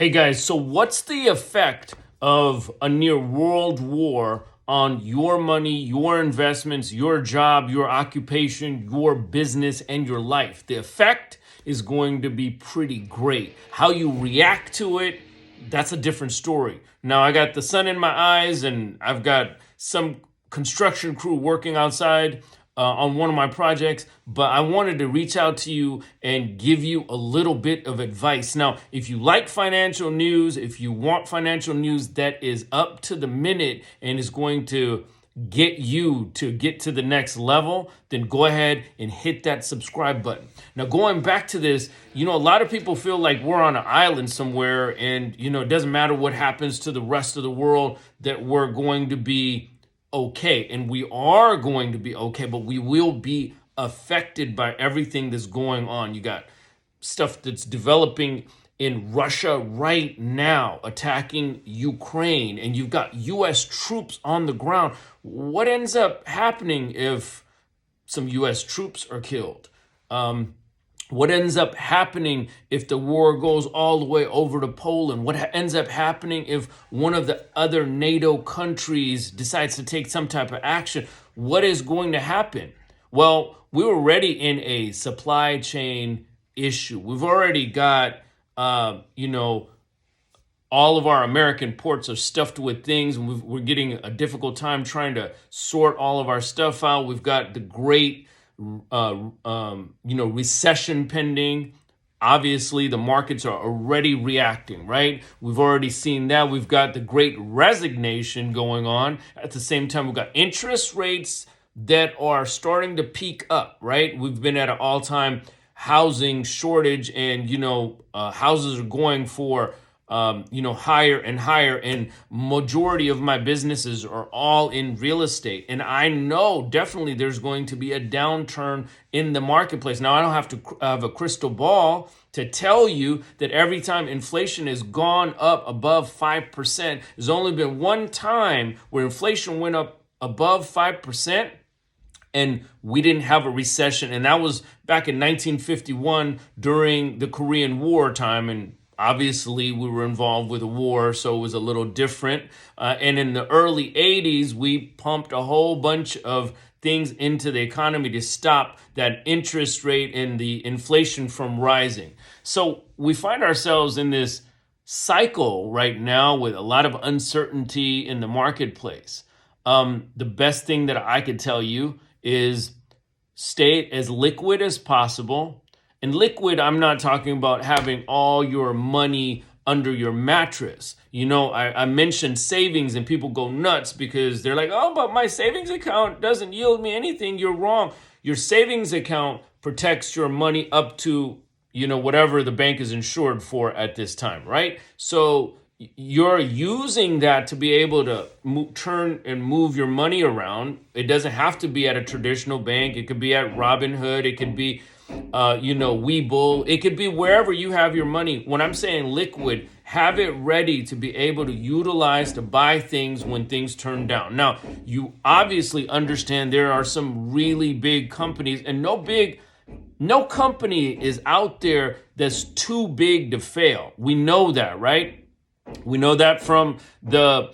Hey guys, so what's the effect of a near world war on your money, your investments, your job, your occupation, your business, and your life? The effect is going to be pretty great. How you react to it, that's a different story. Now, I got the sun in my eyes and I've got some construction crew working outside on one of my projects, but I wanted to reach out to you and give you a little bit of advice. Now, if you like financial news, if you want financial news that is up to the minute and is going to get you to get to the next level, then go ahead and hit that subscribe button. Now, going back to this, a lot of people feel like we're on an island somewhere and, it doesn't matter what happens to the rest of the world, that we're going to be okay. And we are going to be okay, but we will be affected by everything that's going on. You got stuff that's developing in Russia right now, attacking Ukraine, and you've got US troops on the ground. What ends up happening if some US troops are killed? What ends up happening if the war goes all the way over to Poland? What ends up happening if one of the other NATO countries decides to take some type of action? What is going to happen? Well, we're already in a supply chain issue. We've already got, all of our American ports are stuffed with things. And we're getting a difficult time trying to sort all of our stuff out. We've got the great recession pending. Obviously, the markets are already reacting, right? We've already seen that. We've got the great resignation going on. At the same time, we've got interest rates that are starting to peak up, right? We've been at an all-time housing shortage, and, houses are going for higher and higher, and majority of my businesses are all in real estate. And I know definitely there's going to be a downturn in the marketplace. Now, I don't have to have a crystal ball to tell you that every time inflation has gone up above 5%, there's only been one time where inflation went up above 5%. And we didn't have a recession. And that was back in 1951 during the Korean War time. And obviously, we were involved with a war, so it was a little different. And in the early 80s, we pumped a whole bunch of things into the economy to stop that interest rate and the inflation from rising. So we find ourselves in this cycle right now with a lot of uncertainty in the marketplace. The best thing that I could tell you is stay as liquid as possible. And liquid, I'm not talking about having all your money under your mattress. I mentioned savings and people go nuts because they're like, oh, but my savings account doesn't yield me anything. You're wrong. Your savings account protects your money up to, whatever the bank is insured for at this time, right? So you're using that to be able to turn and move your money around. It doesn't have to be at a traditional bank. It could be at Robinhood. It could be Webull. It could be wherever you have your money. When I'm saying liquid, have it ready to be able to utilize to buy things when things turn down. Now, you obviously understand there are some really big companies, and no company is out there that's too big to fail. We know that, right? We know that from the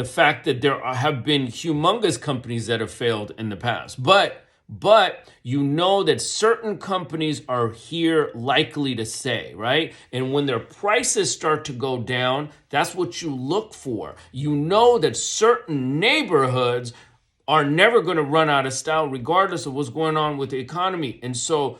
fact that there have been humongous companies that have failed in the past. But that certain companies are here likely to stay, right? And when their prices start to go down, that's what you look for. That certain neighborhoods are never going to run out of style regardless of what's going on with the economy. And so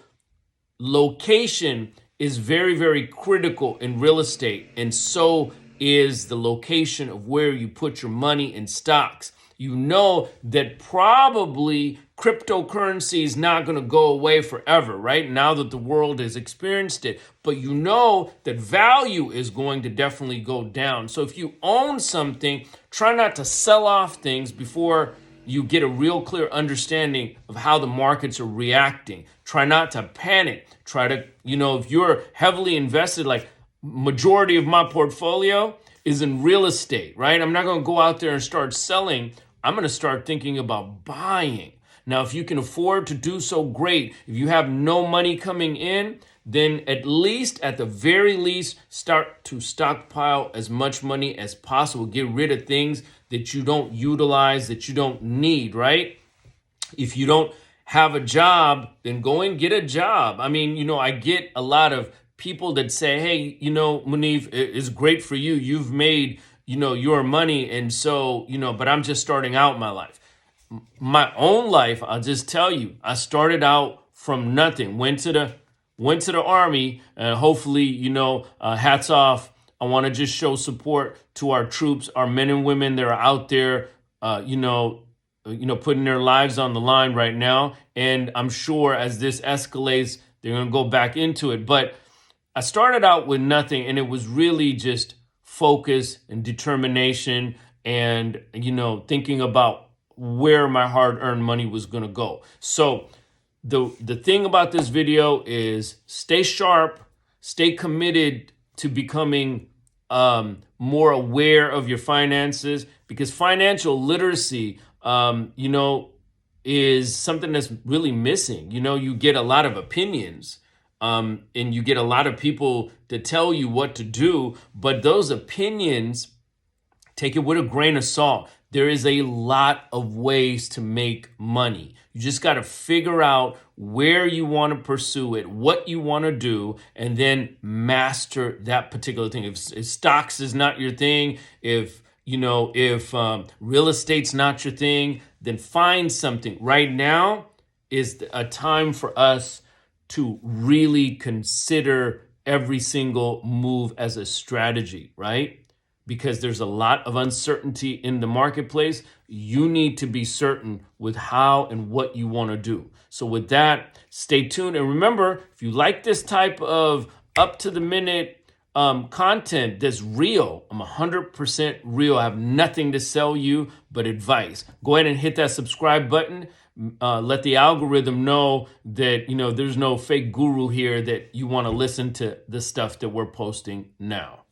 location is very, very critical in real estate. And so is the location of where you put your money in stocks. That probably cryptocurrency is not going to go away forever, right? Now that the world has experienced it. But that value is going to definitely go down. So if you own something, try not to sell off things before you get a real clear understanding of how the markets are reacting. Try not to panic. Try to, if you're heavily invested, like majority of my portfolio is in real estate, right? I'm not going to go out there and start selling. I'm going to start thinking about buying. Now, if you can afford to do so, great. If you have no money coming in, then at least, at the very least, start to stockpile as much money as possible. Get rid of things that you don't utilize, that you don't need, right? If you don't have a job, then go and get a job. I mean, I get a lot of people that say, hey, Munif, it's great for you. You've made, your money. And so, but I'm just starting out my life. My own life, I'll just tell you, I started out from nothing, went to the army, and hopefully, hats off. I want to just show support to our troops, our men and women that are out there, putting their lives on the line right now. And I'm sure as this escalates, they're going to go back into it. But I started out with nothing, and it was really just focus and determination and, thinking about where my hard-earned money was going to go. So the thing about this video is stay sharp, stay committed to becoming more aware of your finances, because financial literacy, is something that's really missing. You get a lot of opinions, and you get a lot of people to tell you what to do, but those opinions, take it with a grain of salt. There is a lot of ways to make money. You just got to figure out where you want to pursue it, what you want to do, and then master that particular thing. If stocks is not your thing, if real estate's not your thing, then find something. Right now is a time for us to really consider every single move as a strategy, right? Because there's a lot of uncertainty in the marketplace. You need to be certain with how and what you want to do. So with that, stay tuned. And remember, if you like this type of up-to-the-minute content that's real, I'm 100% real. I have nothing to sell you but advice. Go ahead and hit that subscribe button. Let the algorithm know that, there's no fake guru here, that you want to listen to the stuff that we're posting now.